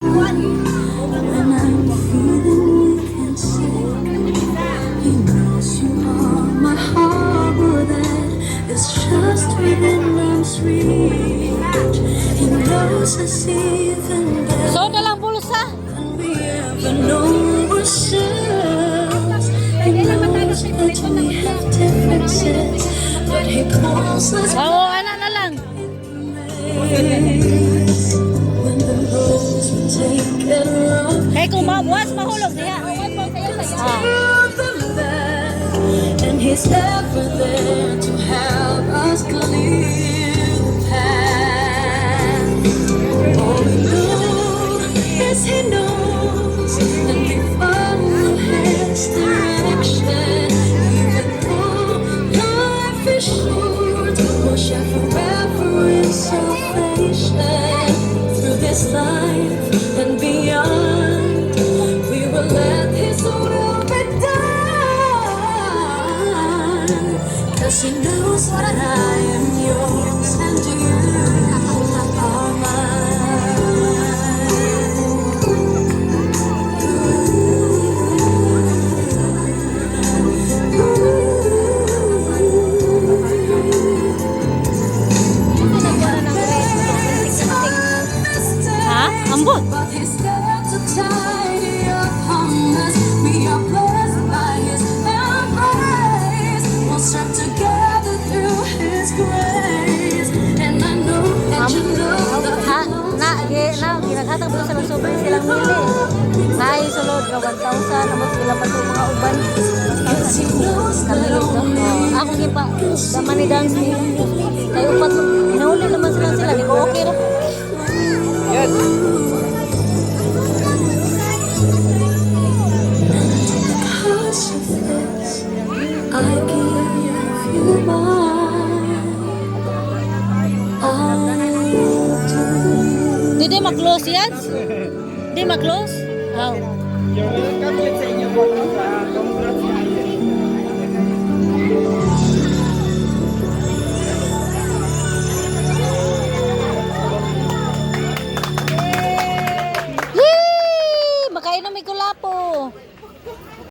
When I'm feeling weak and sick, He knows you are my harbor that is just within arm's reach. He knows us even better So, dalang bulsa. than we ever know ourselves. He knows that we have differences, but He calls us Oo, anak na lang. mates. When the roads we take get rough, Kaya kung mabuwas, mahulog diha. and He's ever there to help us clear the path. All we know is He knows, and we follow His direction. Even though life is short, we'll share forever in salvation. Through this life and beyond, we will let His will be done. 'Cause He knows that I am yours and you are Ha? Ambot. But He's there to tidy up on us. We are blessed by His embrace. We'll strive together through His grace. And I know that you know that Ha? Ginaghatag mo sa sobrang silang mili. Naay sulod nga 1,000. Amot pila pa itong mga uban. He knows Kami that ito. Ako gipa. Daman ni dance ni. Kayo upat. Inauli naman sila. Di ko okay ra. Yes. because of this, I give you mine. I do. Di ma-close yan? Di ma-close? How? Yung welcome ulit sa inyo po sa congrats.